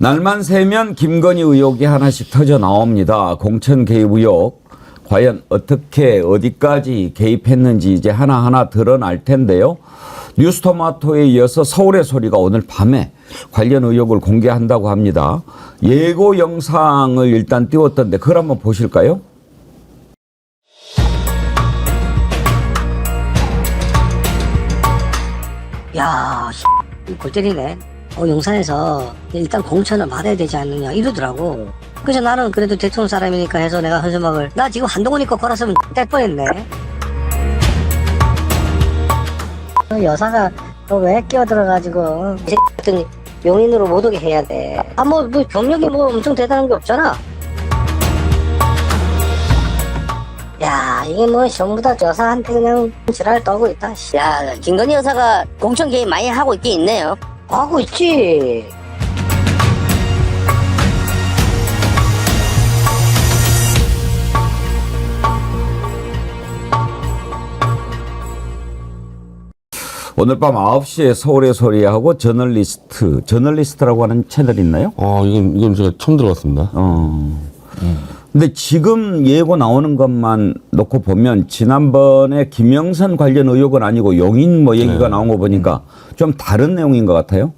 날만 새면 김건희 의혹이 하나씩 터져 나옵니다. 공천 개입 의혹 과연 어떻게 어디까지 개입했는지 이제 하나하나 드러날 텐데요. 뉴스토마토에 이어서 서울의 소리가 오늘 밤에 관련 의혹을 공개한다고 합니다. 예고 영상을 일단 띄웠던데 그걸 한번 보실까요? 야, 골 때리네. 용산에서 일단 공천을 받아야 되지 않느냐 이러더라고. 그래서 나는 그래도 대통령 사람이니까 해서 내가 현수막을 나 지금 한동훈 입고 걸었으면 뗄 뻔했네. 여사가 왜 끼어들어가지고 이 같은 용인으로 못 오게 해야 돼. 뭐 경력이 뭐 엄청 대단한 게 없잖아. 야, 이게 뭐 전부 다 여사한테 그냥 지랄 떨고 있다. 야, 김건희 여사가 공천 개입 많이 하고 있긴 있네요. 하고 있지. 오늘 밤 9시에 서울의 소리하고 저널리스트라고 하는 채널이 있나요? 이건 제가 처음 들어봤습니다. 근데 지금 예고 나오는 것만 놓고 보면 지난번에 김영선 관련 의혹은 아니고 용인 뭐 얘기가 나온 거 보니까 좀 다른 내용인 것 같아요.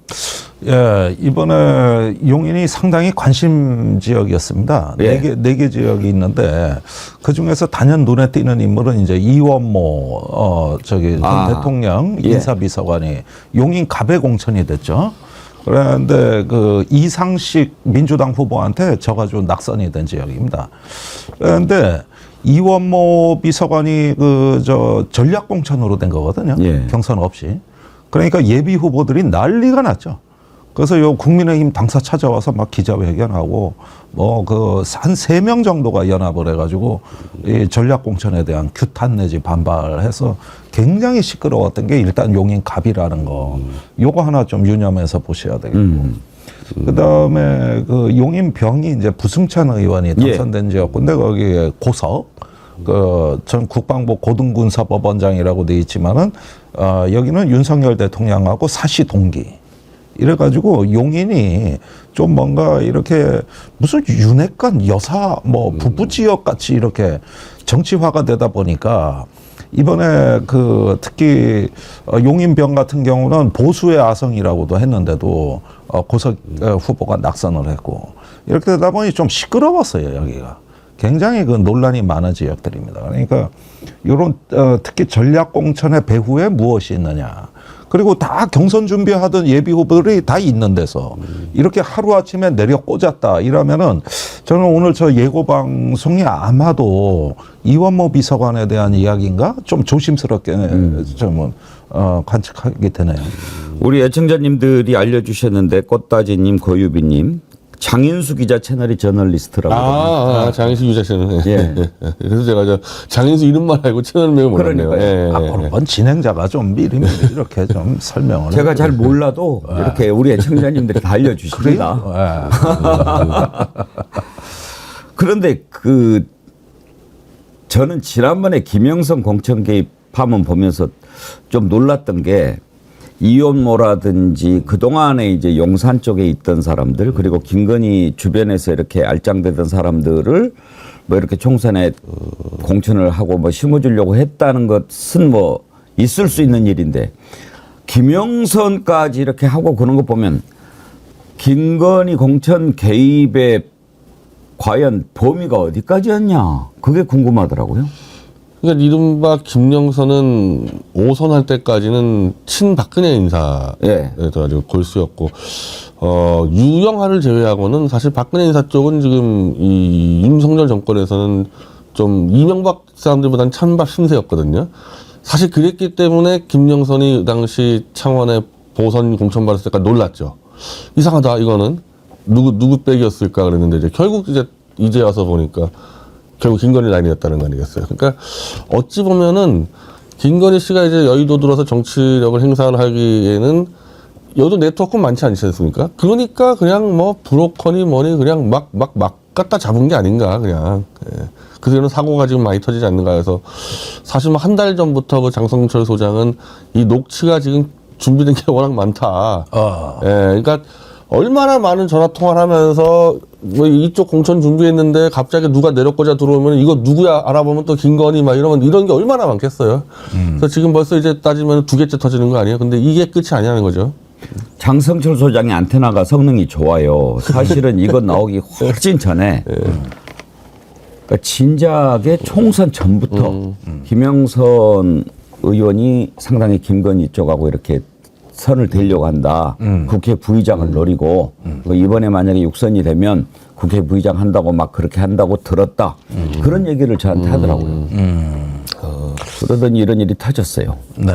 예, 이번에 용인이 상당히 관심 지역이었습니다. 예. 네 개 지역이 있는데 그 중에서 단연 눈에 띄는 인물은 이제 이원모 전 대통령 예. 인사비서관이 용인 갑에 공천이 됐죠. 그런데 그 이상식 민주당 후보한테 져가지고 낙선이 된 지역입니다. 그런데 이원모 비서관이 전략 공천으로 된 거거든요. 예. 경선 없이. 그러니까 예비 후보들이 난리가 났죠. 그래서 요 국민의힘 당사 찾아와서 막 기자회견하고 한 3명 정도가 연합을 해가지고 이 전략 공천에 대한 규탄 내지 반발해서 굉장히 시끄러웠던 게 일단 용인 갑이라는 거. 요거 하나 좀 유념해서 보셔야 되겠고. 그다음에 그 용인 병이 이제 부승찬 의원이 당선된 지역인데 거기에 고석 전 국방부 고등군사법원장이라고 돼 있지만은 여기는 윤석열 대통령하고 사시 동기. 이래가지고 용인이 좀 뭔가 이렇게 무슨 윤핵관 여사 부부 지역 같이 이렇게 정치화가 되다 보니까 이번에 특히 용인병 같은 경우는 보수의 아성이라고도 했는데도 고석 후보가 낙선을 했고 이렇게 되다 보니 좀 시끄러웠어요 여기가. 굉장히 논란이 많은 지역들입니다. 그러니까 이런 특히 전략 공천의 배후에 무엇이 있느냐. 그리고 다 경선 준비하던 예비 후보들이 다 있는 데서 이렇게 하루아침에 내려 꽂았다 이러면은 저는 오늘 저 예고 방송이 아마도 이원모 비서관에 대한 이야기인가 좀 조심스럽게 좀 관측하게 되네요. 우리 애청자님들이 알려주셨는데 꽃다지님, 고유비님, 장인수 기자 채널이 저널리스트라고. 장인수 기자 채널. 예. 그래서 제가 장인수 이름만 알고 채널명을 몰랐네요. 그런 진행자가 좀 미리미리 이렇게 좀 설명을. 제가 잘 몰라도 이렇게 우리 애청자님들이 다 알려주십니다. 그런데 저는 지난번에 김영선 공천 개입하면 보면서 좀 놀랐던 게 이원모라든지 그동안에 이제 용산 쪽에 있던 사람들 그리고 김건희 주변에서 이렇게 알짱대던 사람들을 이렇게 총선에 공천을 하고 심어주려고 했다는 것은 있을 수 있는 일인데 김영선까지 이렇게 하고 그런 거 보면 김건희 공천 개입의 과연 범위가 어디까지였냐 그게 궁금하더라고요. 그러니까 이른바 김영선은 5선 할 때까지는 친박근혜 인사에서 골수였고 유영하를 제외하고는 사실 박근혜 인사 쪽은 지금 이 윤석열 정권에서는 좀 이명박 사람들보다는 찬박 신세였거든요. 사실 그랬기 때문에 김영선이 당시 창원에 보선 공천 받았을 때까지 놀랐죠. 이상하다 이거는 누구 백이었을까 그랬는데 이제 결국 이제 와서 보니까 결국 김건희 라인이었다는 거 아니겠어요. 그러니까 어찌 보면은 김건희 씨가 이제 여의도 들어서 정치력을 행사를 하기에는 여의도 네트워크 많지 않지 않습니까? 그러니까 그냥 브로커니 뭐니 그냥 막 갖다 잡은 게 아닌가 그냥. 예. 그래서 사고가 지금 많이 터지지 않는가 해서 사실 한 달 전부터 장성철 소장은 이 녹취가 지금 준비된 게 워낙 많다. 예. 그러니까 얼마나 많은 전화 통화를 하면서 뭐 이쪽 공천 준비했는데 갑자기 누가 내려꽂아 들어오면 이거 누구야 알아보면 또 김건희 막 이러면 이런 게 얼마나 많겠어요. 그래서 지금 벌써 이제 따지면 2개째 터지는 거 아니에요. 근데 이게 끝이 아니라는 거죠. 장성철 소장의 안테나가 성능이 좋아요. 사실은 이거 나오기 훨씬 전에 그러니까 진작에 총선 전부터 김영선 의원이 상당히 김건희 쪽하고 이렇게 선을 대려고 한다. 국회 부의장을 노리고 이번에 만약에 육선이 되면 국회 부의장 한다고 막 그렇게 한다고 들었다. 그런 얘기를 저한테 하더라고요. 그러더니 이런 일이 터졌어요. 네.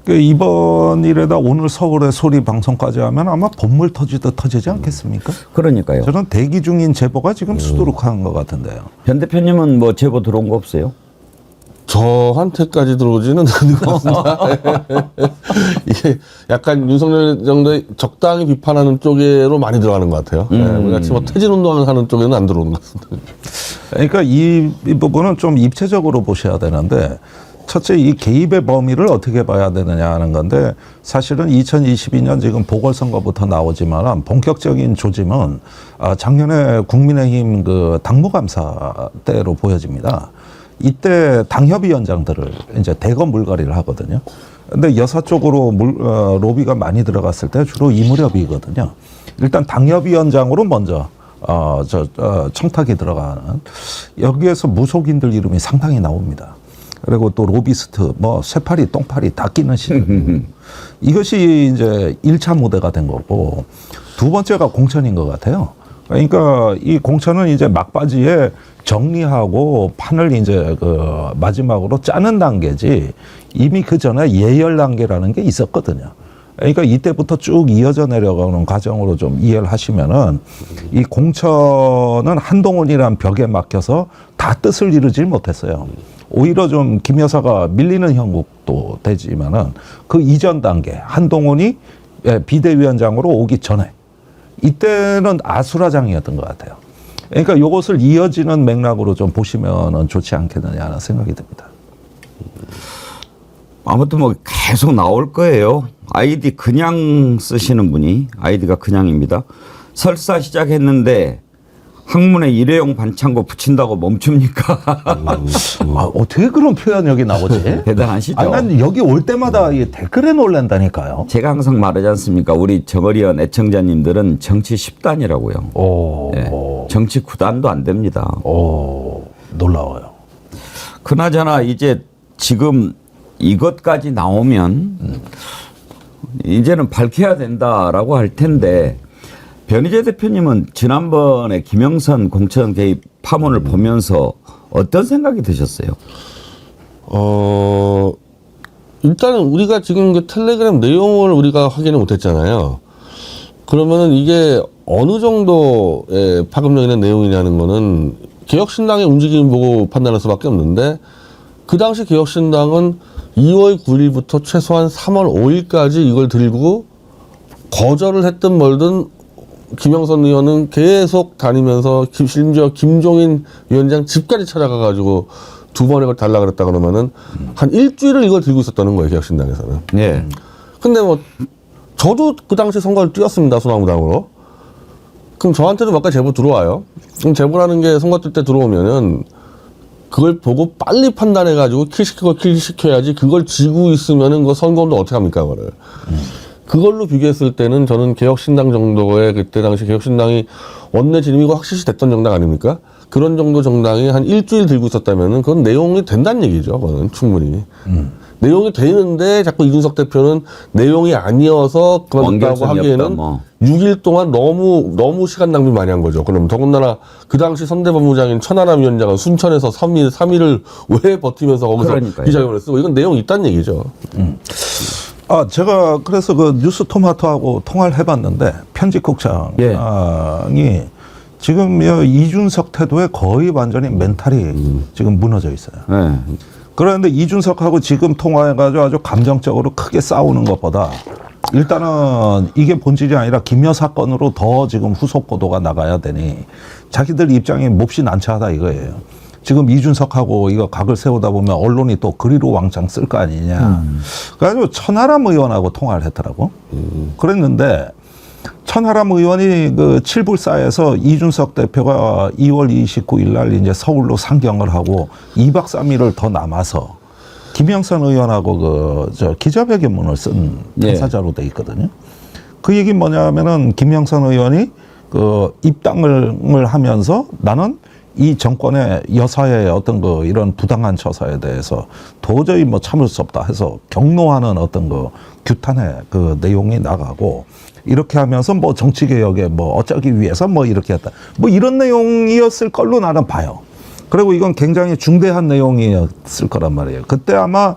그 이번 일에다 오늘 서울의 소리 방송까지 하면 아마 본물 터지듯 터지지 않겠습니까? 그러니까요. 저는 대기 중인 제보가 지금 수두룩한 것 같은데요. 변 대표님은 뭐 제보 들어온 거 없어요? 저한테까지 들어오지는 않는 것 같습니다. 이게 약간 윤석열 정도의 적당히 비판하는 쪽으로 많이 들어가는 것 같아요. 우리 같이 뭐 퇴진운동을 하는 쪽에는 안 들어오는 것 같습니다. 그러니까 이 부분은 좀 입체적으로 보셔야 되는데 첫째 이 개입의 범위를 어떻게 봐야 되느냐 하는 건데 사실은 2022년 지금 보궐선거부터 나오지만 본격적인 조짐은 작년에 국민의힘 그 당무감사 때로 보여집니다. 이때 당협위원장들을 이제 대거 물갈이를 하거든요. 근데 여사 쪽으로 로비가 많이 들어갔을 때 주로 이 무렵이거든요. 일단 당협위원장으로 먼저 청탁이 들어가는 여기에서 무속인들 이름이 상당히 나옵니다. 그리고 또 로비스트, 뭐 쇠파리, 똥파리 다 끼는 시즌. 이것이 이제 1차 무대가 된 거고 두 번째가 공천인 것 같아요. 그러니까 이 공천은 이제 막바지에 정리하고 판을 이제 그 마지막으로 짜는 단계지 이미 그 전에 예열 단계라는 게 있었거든요. 그러니까 이때부터 쭉 이어져 내려가는 과정으로 좀 이해를 하시면은 이 공천은 한동훈이란 벽에 막혀서 다 뜻을 이루질 못했어요. 오히려 좀 김 여사가 밀리는 형국도 되지만은 그 이전 단계 한동훈이 비대위원장으로 오기 전에 이때는 아수라장이었던 것 같아요. 그러니까 이것을 이어지는 맥락으로 좀 보시면은 좋지 않겠느냐 하는 생각이 듭니다. 아무튼 뭐 계속 나올 거예요. 아이디 그냥 쓰시는 분이 아이디가 그냥입니다. 설사 시작했는데 학문에 일회용 반창고 붙인다고 멈춥니까? 어떻게 그런 표현력이 나오지? 대단하시죠. 아니, 난 여기 올 때마다 이 댓글에 놀란다니까요. 제가 항상 말하지 않습니까? 우리 정어리원 애청자님들은 정치 10단이라고요. 오, 네. 정치 9단도 안 됩니다. 오, 놀라워요. 그나저나 이제 지금 이것까지 나오면 이제는 밝혀야 된다라고 할 텐데 변희재 대표님은 지난번에 김영선 공천 개입 파문을 보면서 어떤 생각이 드셨어요? 일단은 우리가 지금 그 텔레그램 내용을 우리가 확인을 못했잖아요. 그러면은 이게 어느 정도의 파급력 있는 내용이냐는 거는 개혁신당의 움직임 보고 판단할 수밖에 없는데 그 당시 개혁신당은 2월 9일부터 최소한 3월 5일까지 이걸 들고 거절을 했든 멀든 김영선 의원은 계속 다니면서 심지어 김종인 위원장 집까지 찾아가가지고 2번에 걸 달라 그랬다 그러면은 한 일주일을 이걸 들고 있었다는 거예요, 개혁신당에서는. 예. 근데 뭐 저도 그 당시 선거를 뛰었습니다, 소나무당으로. 그럼 저한테도 몇 가지 제보 들어와요. 그럼 제보라는 게 선거 뛸 때 들어오면은 그걸 보고 빨리 판단해가지고 킬시켜야지 그걸 지고 있으면은 그 선거운동 어떻게 합니까, 그거를. 그걸로 비교했을 때는 저는 개혁신당 정도의 그때 당시 개혁신당이 원내 진입이고 확실시 됐던 정당 아닙니까? 그런 정도 정당이 한 일주일 들고 있었다면은 그건 내용이 된다는 얘기죠. 그거는 충분히. 내용이 되는데 자꾸 이준석 대표는 내용이 아니어서 그만뒀다고 하기에는 뭐. 6일 동안 너무 시간 낭비 많이 한 거죠. 그럼 더군다나 그 당시 선대본부장인 천하람 위원장은 순천에서 3일을 왜 버티면서 거기서 그러니까요. 기자회견을 쓰고 이건 내용이 있다는 얘기죠. 제가 그래서 그 뉴스 토마토하고 통화를 해봤는데 편집국장이 지금 이준석 태도에 거의 완전히 멘탈이 지금 무너져 있어요. 네. 그런데 이준석하고 지금 통화해가지고 아주 감정적으로 크게 싸우는 것보다 일단은 이게 본질이 아니라 김여 사건으로 더 지금 후속 보도가 나가야 되니 자기들 입장이 몹시 난처하다 이거예요. 지금 이준석하고 이거 각을 세우다 보면 언론이 또 그리로 왕창 쓸 거 아니냐. 그래가지고 천하람 의원하고 통화를 했더라고. 그랬는데 천하람 의원이 그 칠불사에서 이준석 대표가 2월 29일 날 이제 서울로 상경을 하고 2박 3일을 더 남아서 김영선 의원하고 기자회견문을 쓴 판사자로 돼 있거든요. 그 얘기 뭐냐면은 김영선 의원이 그 입당을 하면서 나는 이 정권의 여사의 어떤 그 이런 부당한 처사에 대해서 도저히 뭐 참을 수 없다 해서 경로하는 어떤 그 규탄의 그 내용이 나가고 이렇게 하면서 뭐 정치개혁에 뭐 어쩌기 위해서 뭐 이렇게 했다. 뭐 이런 내용이었을 걸로 나는 봐요. 그리고 이건 굉장히 중대한 내용이었을 거란 말이에요. 그때 아마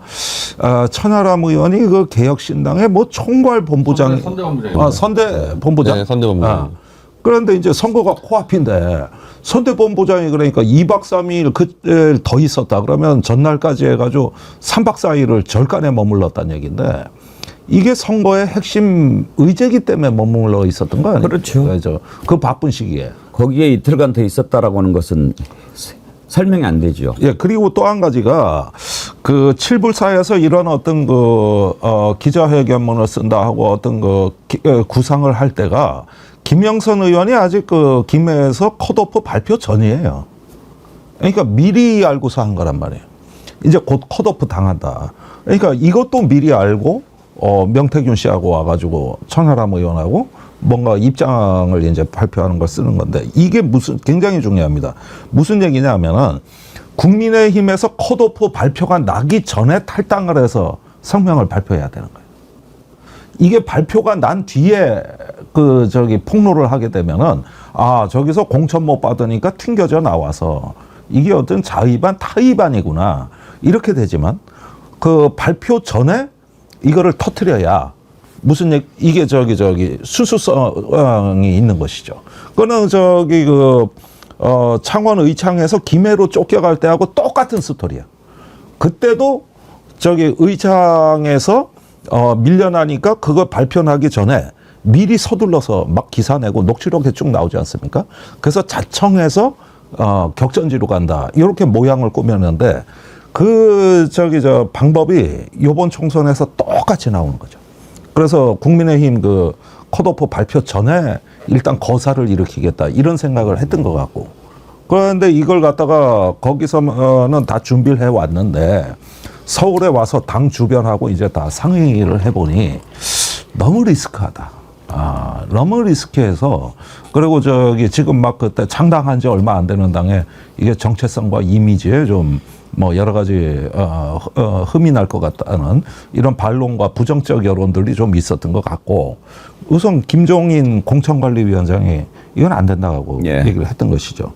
천하람 의원이 그 개혁신당의 뭐 총괄본부장, 선대본부장, 네, 선대본부장. 그런데 이제 선거가 코앞인데 선대본부장이 그러니까 2박 3일 그때 더 있었다 그러면 전날까지 해가지고 3박 4일을 절간에 머물렀다는 얘기인데 이게 선거의 핵심 의제기 때문에 머물러 있었던 거 아니에요? 그렇죠. 그 바쁜 시기에. 거기에 이틀간 더 있었다라고 하는 것은 설명이 안 되죠. 예, 그리고 또 한 가지가 그 칠불사에서 이런 어떤 기자회견문을 쓴다 하고 어떤 구상을 할 때가 김영선 의원이 아직 그 김해에서 컷오프 발표 전이에요. 그러니까 미리 알고서 한 거란 말이에요. 이제 곧 컷오프 당한다. 그러니까 이것도 미리 알고 명태균 씨하고 와가지고 천하람 의원하고 뭔가 입장을 이제 발표하는 걸 쓰는 건데 이게 굉장히 중요합니다. 무슨 얘기냐면은 국민의힘에서 컷오프 발표가 나기 전에 탈당을 해서 성명을 발표해야 되는 거예요. 이게 발표가 난 뒤에 폭로를 하게 되면은 저기서 공천 못 받으니까 튕겨져 나와서 이게 어떤 자의반 타의반이구나 이렇게 되지만 그 발표 전에 이거를 터트려야 이게 수수성이 있는 것이죠. 그거는 창원 의창에서 김해로 쫓겨갈 때하고 똑같은 스토리야. 그때도 의창에서 밀려나니까 그거 발표하기 전에 미리 서둘러서 막 기사 내고 녹취록 쭉 나오지 않습니까? 그래서 자청해서 격전지로 간다. 이렇게 모양을 꾸몄는데 방법이 요번 총선에서 똑같이 나오는 거죠. 그래서 국민의힘 컷오프 발표 전에 일단 거사를 일으키겠다 이런 생각을 했던 것 같고 그런데 이걸 갖다가 거기서는 다 준비를 해왔는데 서울에 와서 당 주변하고 이제 다 상의를 해보니 너무 리스크하다. 너무 리스크해서 그리고 지금 막 그때 창당한 지 얼마 안 되는 당에 이게 정체성과 이미지에 좀 뭐 여러 가지 흠이 날 것 같다는 이런 반론과 부정적 여론들이 좀 있었던 것 같고 우선 김종인 공천관리위원장이 이건 안 된다고 얘기를 했던 것이죠.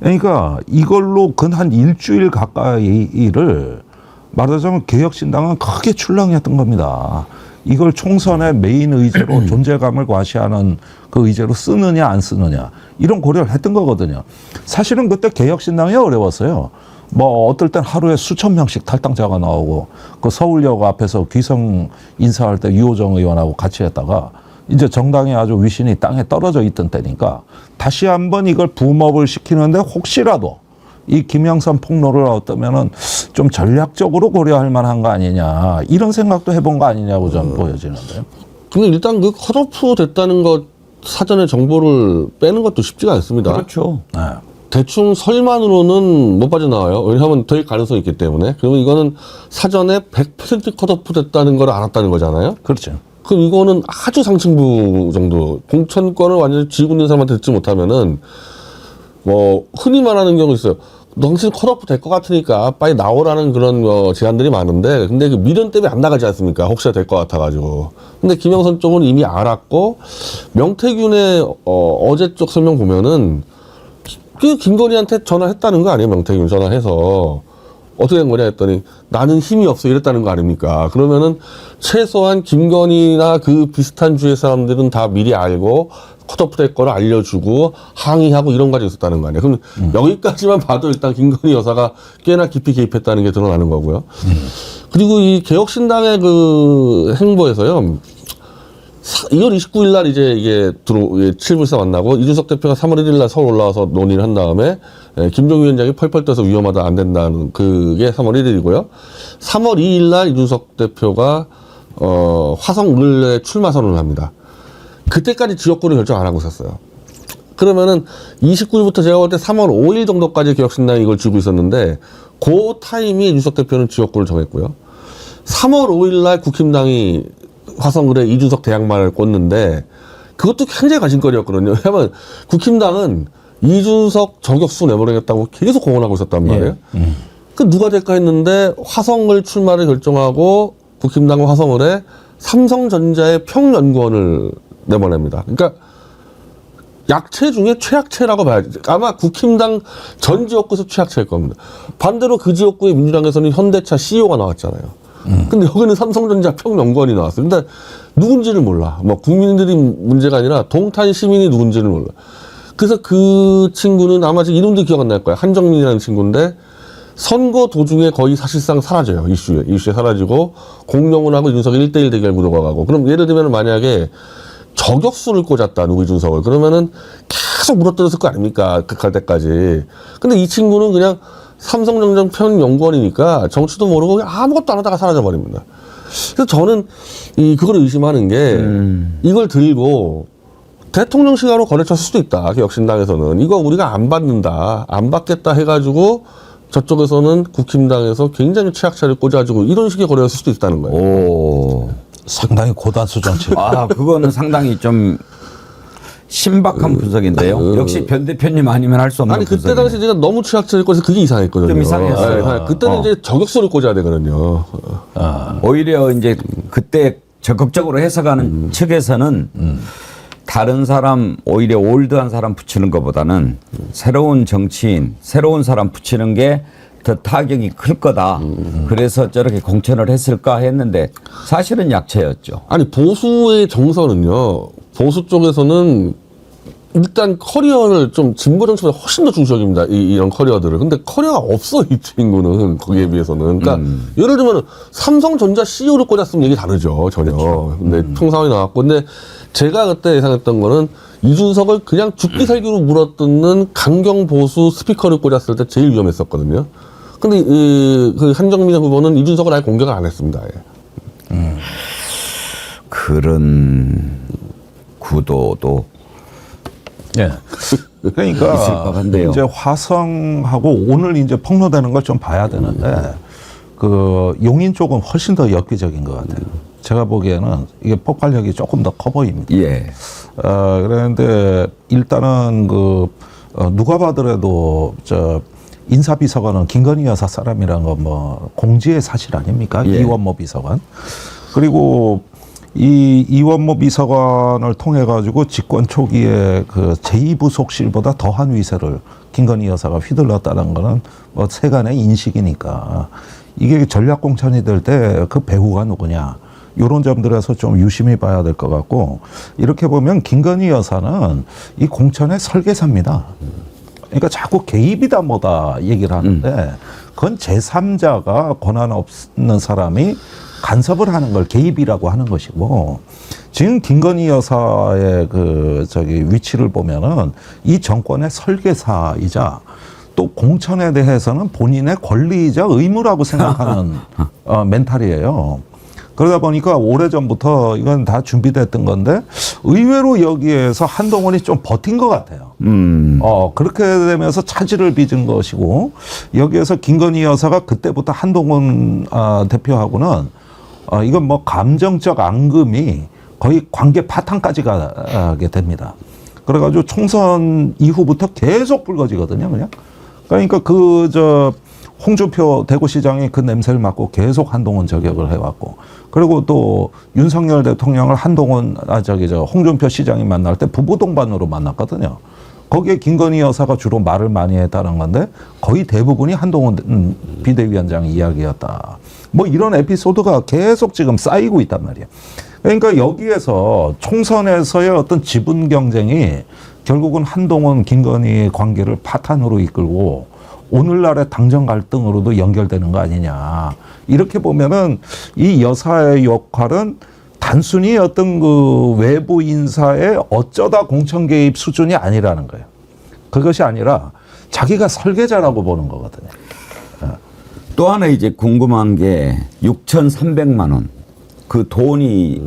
그러니까 이걸로 한 일주일 가까이를 말하자면 개혁신당은 크게 출렁였던 겁니다. 이걸 총선의 메인 의제로 존재감을 과시하는 그 의제로 쓰느냐 안 쓰느냐 이런 고려를 했던 거거든요. 사실은 그때 개혁신당이 어려웠어요. 뭐 어떨 땐 하루에 수천 명씩 탈당자가 나오고 그 서울역 앞에서 귀성 인사할 때 유호정 의원하고 같이 했다가 이제 정당이 아주 위신이 땅에 떨어져 있던 때니까 다시 한번 이걸 붐업을 시키는데 혹시라도 이 김영선 폭로를 어떠면은 좀 전략적으로 고려할 만한 거 아니냐 이런 생각도 해본 거 아니냐고 저는 보여지는데요. 근데 일단 컷오프 됐다는 것 사전에 정보를 빼는 것도 쉽지가 않습니다. 그렇죠. 네. 대충 설만으로는 못 빠져나와요. 왜냐하면 될 가능성이 있기 때문에. 그러면 이거는 사전에 100% 컷오프 됐다는 걸 알았다는 거잖아요. 그렇죠. 그럼 이거는 아주 상층부 정도 공천권을 완전히 쥐고 있는 사람한테 듣지 못하면은 뭐 흔히 말하는 경우 있어요. 너 당신 컷오프 될 것 같으니까 빨리 나오라는 그런 제안들이 많은데 근데 그 미련 때문에 안 나가지 않습니까? 혹시나 될 것 같아가지고. 근데 김영선 쪽은 이미 알았고 명태균의 어제 쪽 설명 보면은 김건희한테 전화했다는 거 아니에요? 명태균 전화해서 어떻게 된 거냐 했더니 나는 힘이 없어 이랬다는 거 아닙니까? 그러면은 최소한 김건희나 그 비슷한 주의 사람들은 다 미리 알고 컷오프 될 거를 알려주고 항의하고 이런 과정이 있었다는 거 아니에요? 그럼 여기까지만 봐도 일단 김건희 여사가 꽤나 깊이 개입했다는 게 드러나는 거고요. 그리고 이 개혁신당의 그 행보에서요. 2월 29일 날 이게 칠불사 만나고 이준석 대표가 3월 1일 날 서울 올라와서 논의를 한 다음에 김종인 위원장이 펄펄 떠서 위험하다 안 된다는 그게 3월 1일이고요. 3월 2일 날 이준석 대표가 화성 을에 출마 선언을 합니다. 그때까지 지역구를 결정 안 하고 있었어요. 그러면은 29일부터 제가 볼 때 3월 5일 정도까지 개혁신당이 이걸 쥐고 있었는데 그 타이밍에 윤석 대표는 지역구를 정했고요. 3월 5일 날 국힘당이 화성을에 이준석 대항마를 꽂는데 그것도 굉장히 관심거리였거든요. 왜냐하면 국힘당은 이준석 저격수 내보내겠다고 계속 공언하고 있었단 말이에요. 그 누가 될까 했는데 화성을 출마를 결정하고 국힘당과 화성을에 삼성전자의 평연구원을 내보냅니다. 그러니까 약체 중에 최약체라고 봐야지. 아마 국힘당 전 지역구에서 최약체일 겁니다. 반대로 그 지역구의 민주당에서는 현대차 CEO가 나왔잖아요. 근데 여기는 삼성전자 평연구원이 나왔어요. 근데 누군지를 몰라. 뭐 국민들이 문제가 아니라 동탄 시민이 누군지를 몰라. 그래서 그 친구는 아마 지금 이름도 기억 안 날 거야. 한정민이라는 친구인데 선거 도중에 거의 사실상 사라져요. 이슈에 사라지고 공명훈하고 이준석이 1대1 대결 구도가 가고. 그럼 예를 들면 만약에 저격수를 꽂았다, 누구 이준석을. 그러면은 계속 물어뜯었을 거 아닙니까? 극할 때까지. 근데 이 친구는 그냥 삼성전자 평연구원이니까 정치도 모르고 아무것도 안 하다가 사라져버립니다. 그래서 저는 그걸 의심하는 게 이걸 들고 대통령실하로 거래쳤을 수도 있다. 개혁신당에서는. 이거 우리가 안 받는다. 안 받겠다 해가지고 저쪽에서는 국힘당에서 굉장히 최악차를 꽂아주고 이런 식의 거래였을 수도 있다는 거예요. 오. 상당히 고단수 정치. 아, 그거는 상당히 좀 신박한 분석인데요. 역시 변 대표님 아니면 할 수 없는 아니 그때 분석이네. 당시 제가 너무 최악차일 거라서 그게 이상했거든요. 좀 이상했어요. 네, 그때는 이제 저격수를 꽂아야 되거든요. 오히려 이제 그때 적극적으로 해석하는 측에서는 다른 사람, 오히려 올드한 사람 붙이는 것보다는 새로운 정치인, 새로운 사람 붙이는 게 더 타격이 클 거다. 그래서 저렇게 공천을 했을까 했는데 사실은 약체였죠. 아니 보수의 정서는요. 보수 쪽에서는 일단 커리어를 좀 진보 정치보다 훨씬 더 중시적입니다. 이런 커리어들을. 근데 커리어가 없어 이 친구는 거기에 비해서는. 그러니까 예를 들면 삼성전자 CEO를 꽂았으면 얘기 다르죠 전혀. 그렇죠. 근데 총상이 나왔고, 근데 제가 그때 예상했던 거는 이준석을 그냥 죽기 살기로 물어뜯는 강경 보수 스피커를 꽂았을 때 제일 위험했었거든요. 근데 그 한정민 후보는 이준석을 아예 공격을 안 했습니다. 아예. 그런 구도도 예. 있을 그러니까 법한데요. 이제 화성하고 오늘 이제 폭로되는 걸 좀 봐야 되는데 그 용인 쪽은 훨씬 더 엽기적인 것 같아요. 제가 보기에는 이게 폭발력이 조금 더 커 보입니다. 예. 그런데 일단은 누가 봐더라도 인사비서관은 김건희 여사 사람이란 건 뭐 공지의 사실 아닙니까? 예. 이원모 비서관. 그리고 이 이원모 비서관을 통해 가지고 집권 초기에 그 제2부속실보다 더한 위세를 김건희 여사가 휘둘렀다는 거는 뭐 세간의 인식이니까 이게 전략 공천이 될 때 그 배후가 누구냐. 이런 점들에서 좀 유심히 봐야 될 것 같고, 이렇게 보면 김건희 여사는 이 공천의 설계사입니다. 그러니까 자꾸 개입이다 뭐다 얘기를 하는데 그건 제3자가 권한 없는 사람이 간섭을 하는 걸 개입이라고 하는 것이고, 지금 김건희 여사의 위치를 보면은 이 정권의 설계사이자 또 공천에 대해서는 본인의 권리이자 의무라고 생각하는 멘탈이에요. 그러다 보니까 오래전부터 이건 다 준비됐던 건데 의외로 여기에서 한동훈이 좀 버틴 것 같아요. 그렇게 되면서 차질을 빚은 것이고, 여기에서 김건희 여사가 그때부터 한동훈 대표하고는 이건 뭐 감정적 앙금이 거의 관계 파탄까지 가게 됩니다. 그래가지고 총선 이후부터 계속 불거지거든요, 그냥. 그러니까 홍준표 대구시장이 그 냄새를 맡고 계속 한동훈 저격을 해왔고, 그리고 또 윤석열 대통령을 홍준표 시장이 만날 때 부부 동반으로 만났거든요. 거기에 김건희 여사가 주로 말을 많이 했다는 건데 거의 대부분이 한동훈 비대위원장 이야기였다. 뭐 이런 에피소드가 계속 지금 쌓이고 있단 말이에요. 그러니까 여기에서 총선에서의 어떤 지분 경쟁이 결국은 한동훈, 김건희 관계를 파탄으로 이끌고 오늘날의 당정 갈등으로도 연결되는 거 아니냐. 이렇게 보면은 이 여사의 역할은 단순히 어떤 외부 인사의 어쩌다 공천 개입 수준이 아니라는 거예요. 그것이 아니라 자기가 설계자라고 보는 거거든요. 또 하나 이제 궁금한 게 6,300만 원. 그 돈이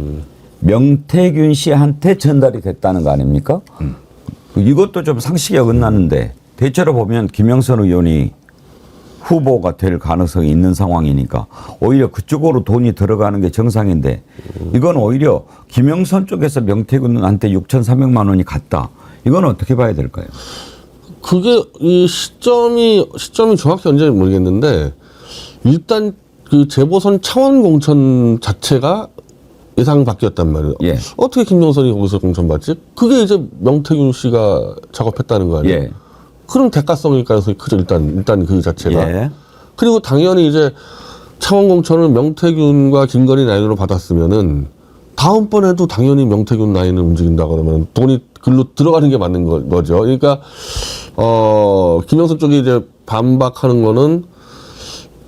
명태균 씨한테 전달이 됐다는 거 아닙니까? 이것도 좀 상식에 어긋나는데 대체로 보면 김영선 의원이 후보가 될 가능성이 있는 상황이니까 오히려 그쪽으로 돈이 들어가는 게 정상인데 이건 오히려 김영선 쪽에서 명태균한테 6,300만 원이 갔다. 이건 어떻게 봐야 될까요? 그게 이 시점이 정확히 언제인지 모르겠는데 일단 그 재보선 차원 공천 자체가 예상 바뀌었단 말이에요. 예. 어떻게 김영선이 거기서 공천받지? 그게 이제 명태균 씨가 작업했다는 거 아니에요? 예. 그럼 대가성일 가능성이 크죠. 일단 그 자체가. 예. 그리고 당연히 이제 차원 공천을 명태균과 김건희 라인으로 받았으면은 다음번에도 당연히 명태균 라인을 움직인다 그러면 돈이 글로 들어가는 게 맞는 거죠. 그러니까 김영선 쪽이 이제 반박하는 거는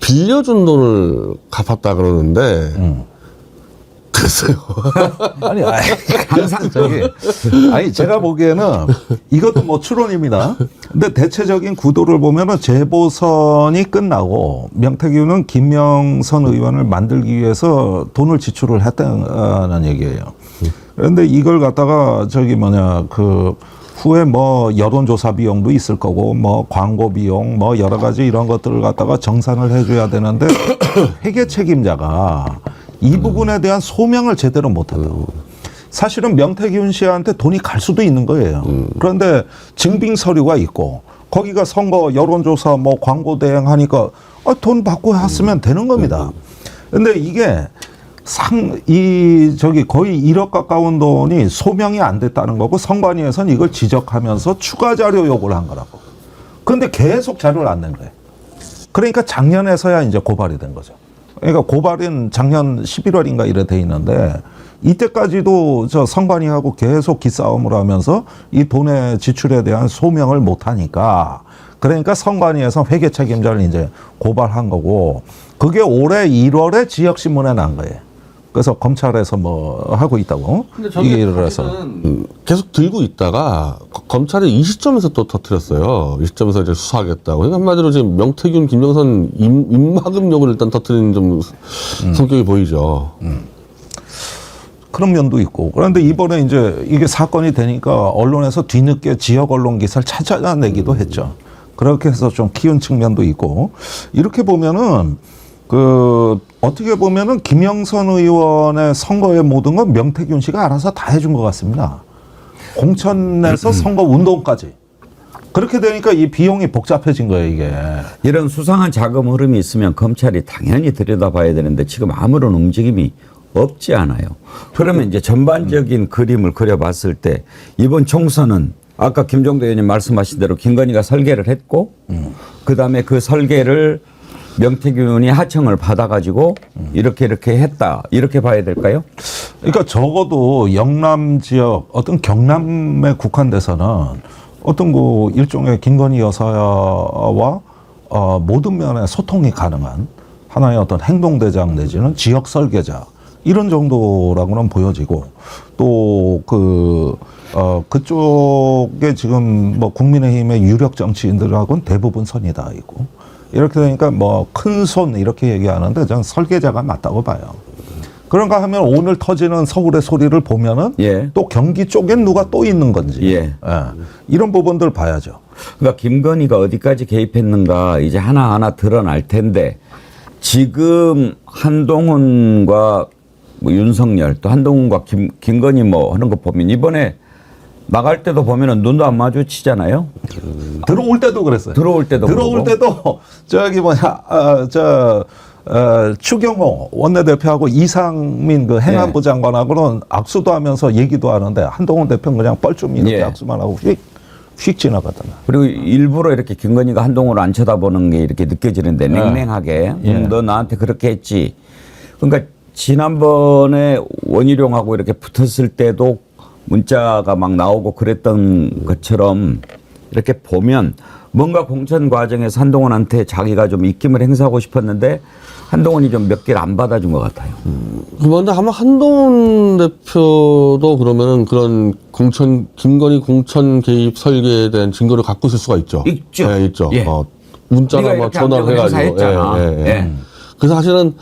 빌려준 돈을 갚았다 그러는데 글쎄요. 아니, 항상 아니, 제가 보기에는 이것도 뭐 추론입니다. 근데 대체적인 구도를 보면은 재보선이 끝나고 명태균은 김영선 의원을 만들기 위해서 돈을 지출을 했다는 얘기예요. 그런데 이걸 갖다가 후에 뭐 여론조사 비용도 있을 거고 뭐 광고 비용 뭐 여러 가지 이런 것들을 갖다가 정산을 해줘야 되는데 회계 책임자가 이 부분에 대한 소명을 제대로 못한다고. 사실은 명태균 씨한테 돈이 갈 수도 있는 거예요. 그런데 증빙 서류가 있고 거기가 선거 여론조사 뭐 광고 대행하니까 돈 받고 했으면 되는 겁니다. 근데 이게 거의 1억 가까운 돈이 소명이 안 됐다는 거고 선관위에서는 이걸 지적하면서 추가 자료 요구를 한 거라고. 그런데 계속 자료를 안 낸 거예요. 그러니까 작년에서야 이제 고발이 된 거죠. 그러니까 고발은 작년 11월인가 이래 돼 있는데 이때까지도 선관위하고 계속 기싸움을 하면서 이 돈의 지출에 대한 소명을 못 하니까 그러니까 선관위에서 회계 책임자를 이제 고발한 거고 그게 올해 1월에 지역신문에 난 거예요. 그래서 검찰에서 뭐 하고 있다고. 이게 일어나서 계속 들고 있다가 검찰이 이 시점에서 또 터뜨렸어요. 이 시점에서 이제 수사하겠다고. 그러니까 한마디로 지금 명태균, 김영선 입막음용을 일단 터뜨리는 좀 성격이 보이죠. 그런 면도 있고. 그런데 이번에 이제 이게 사건이 되니까 언론에서 뒤늦게 지역 언론 기사를 찾아내기도 했죠. 그렇게 해서 좀 키운 측면도 있고. 이렇게 보면은 어떻게 보면은 김영선 의원의 선거의 모든 건 명태균 씨가 알아서 다 해준 것 같습니다. 공천에서 선거 운동까지. 그렇게 되니까 이 비용이 복잡해진 거예요, 이게. 이런 수상한 자금 흐름이 있으면 검찰이 당연히 들여다봐야 되는데 지금 아무런 움직임이 없지 않아요. 그러면 이제 전반적인 그림을 그려봤을 때 이번 총선은 아까 김종대 의원님 말씀하신 대로 김건희가 설계를 했고 그다음에 그 설계를 명태균이 하청을 받아가지고 이렇게 했다. 이렇게 봐야 될까요? 그러니까 적어도 영남 지역 어떤 경남에 국한돼서는 어떤 일종의 김건희 여사와 모든 면의 소통이 가능한 하나의 어떤 행동대장 내지는 지역 설계자 이런 정도라고는 보여지고 또 그쪽에 지금 뭐 국민의힘의 유력 정치인들하고는 대부분 선이 다 있고 이렇게 되니까 뭐 큰 손 이렇게 얘기하는데 저는 설계자가 맞다고 봐요. 그런가 하면 오늘 터지는 서울의 소리를 보면은 또 경기 쪽엔 누가 또 있는 건지 이런 부분들 봐야죠. 그러니까 김건희가 어디까지 개입했는가 이제 하나하나 드러날 텐데 지금 한동훈과 뭐 윤석열 또 한동훈과 김건희 뭐 하는 거 보면 이번에 나갈 때도 보면은 눈도 안 마주치잖아요. 들어올 때도 그랬어요. 들어올 때도 추경호 원내대표하고 이상민 그 행안부 장관하고는 악수도 하면서 얘기도 하는데 한동훈 대표는 그냥 뻘쭘히 이렇게 악수만 하고 휙 지나가잖아. 그리고 일부러 이렇게 김건희가 한동훈을 안 쳐다보는 게 이렇게 느껴지는데 냉랭하게 너 나한테 그렇게 했지. 그러니까 지난번에 원희룡하고 이렇게 붙었을 때도 문자가 막 나오고 그랬던 것처럼 이렇게 보면 뭔가 공천 과정에서 한동훈한테 자기가 좀 입김을 행사하고 싶었는데 한동훈이 좀 몇 개를 안 받아준 것 같아요. 그런데 아마 한동훈 대표도 그러면은 그런 김건희 공천 개입 설계에 대한 증거를 갖고 있을 수가 있죠. 있죠. 네, 있죠. 예. 문자나 뭐 전화를 해가지고. 그래서 사실은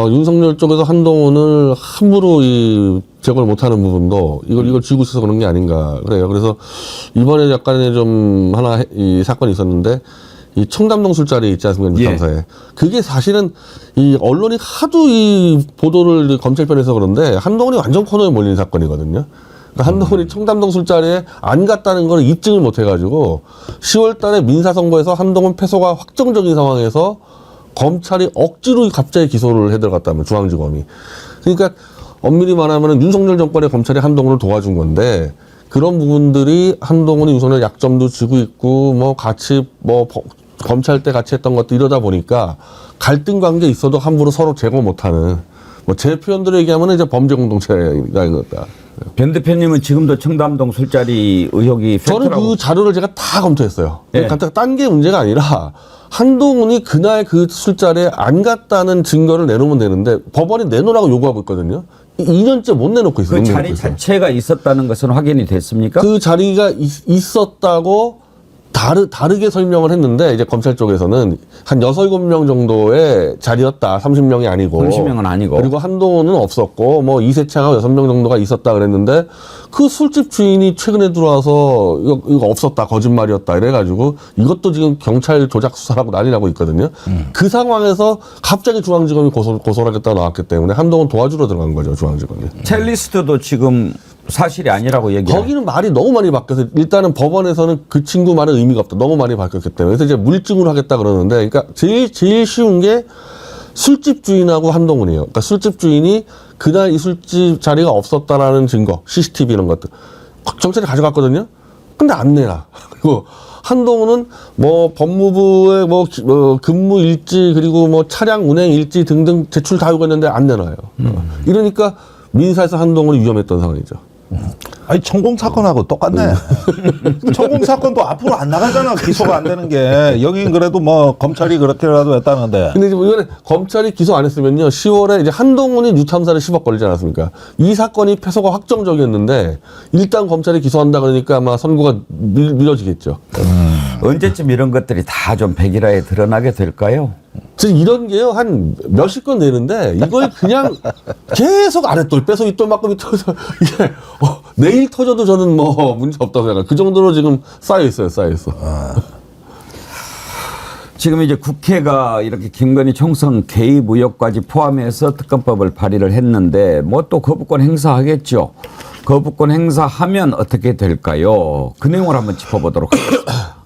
윤석열 쪽에서 한동훈을 함부로 제거를 못하는 부분도 이걸 쥐고 있어서 그런 게 아닌가 그래요. 그래서 이번에 약간의 좀 하나 이 사건이 있었는데 이 청담동 술자리 있지 않습니까? 유탐사에. 그게 사실은 이 언론이 하도 이 보도를 검찰편에서 그런데 한동훈이 완전 코너에 몰린 사건이거든요. 그러니까 한동훈이 청담동 술자리에 안 갔다는 걸 입증을 못 해가지고 10월 달에 민사선고에서 한동훈 패소가 확정적인 상황에서 검찰이 억지로 갑자기 기소를 해들어갔다면 중앙지검이. 그러니까 엄밀히 말하면 윤석열 정권의 검찰이 한동훈을 도와준 건데 그런 부분들이 한동훈이 윤석열 약점도 쥐고 있고 뭐 같이 뭐 검찰 때 같이 했던 것도 이러다 보니까 갈등 관계 있어도 함부로 서로 제거 못하는 뭐 제 표현대로 얘기하면 이제 범죄 공동체가 이거다. 변 대표님은 지금도 청담동 술자리 의혹이 저는 팩트라고. 그 자료를 제가 다 검토했어요. 예. 그러니까 딴 게 문제가 아니라 한동훈이 그날 그 술자리에 안 갔다는 증거를 내놓으면 되는데 법원이 내놓으라고 요구하고 있거든요. 2년째 못 내놓고 있어요. 그 자리 자체가 있었다는 것은 확인이 됐습니까? 그 자리가 있었다고 다르게 설명을 했는데 이제 검찰 쪽에서는 한 6, 7명 정도의 자리였다. 30명이 아니고. 30명은 아니고. 그리고 한동훈은 없었고 뭐 이세창하고 6명 정도가 있었다 그랬는데 그 술집 주인이 최근에 들어와서 이거 없었다. 거짓말이었다. 이래가지고 이것도 지금 경찰 조작 수사라고 난리나고 있거든요. 그 상황에서 갑자기 중앙지검이 고소를 하겠다고 나왔기 때문에 한동훈 도와주러 들어간 거죠. 중앙지검이. 첼리스트도 지금 사실이 아니라고 얘기해요. 거기는 말이 너무 많이 바뀌어서 일단은 법원에서는 그 친구 말은 의미가 없다. 너무 많이 바뀌었기 때문에. 그래서 이제 물증으로 하겠다 그러는데 그러니까 제일 쉬운 게 술집 주인하고 한동훈이에요. 그러니까 술집 주인이 그날 이 술집 자리가 없었다라는 증거, CCTV 이런 것들 경찰이 가져갔거든요. 근데 안 내놔. 그리고 한동훈은 뭐 법무부의 뭐 근무 일지 그리고 뭐 차량 운행 일지 등등 제출 다 요구했는데 안 내놔요. 이러니까 민사에서 한동훈이 위험했던 상황이죠. 아니 천공 사건하고 똑같네. 천공 사건도 앞으로 안 나가잖아. 기소가 안 되는 게. 여긴 그래도 뭐 검찰이 그렇게라도 했다는데. 근데 지금 이번에 검찰이 기소 안 했으면요. 10월에 이제 한동훈이 유탐사를 10억 걸리지 않았습니까? 이 사건이 패소가 확정적이었는데 일단 검찰이 기소한다 그러니까 아마 선고가 미뤄지겠죠. 언제쯤 이런 것들이 다 좀 백일화에 드러나게 될까요? 지금 이런 게요, 한 몇십 건 내는데, 이걸 그냥 계속 아래 똘 빼서 윗돌 맞고 밑돌서, 이게, 내일 터져도 저는 뭐, 문제 없다고 생각해요. 그 정도로 지금 쌓여있어요, 쌓여있어. 지금 이제 국회가 이렇게 김건희 총선 개입 의혹까지 포함해서 특검법을 발의를 했는데, 뭐 또 거부권 행사하겠죠. 거부권 행사하면 어떻게 될까요? 그 내용을 한번 짚어보도록 하겠습니다.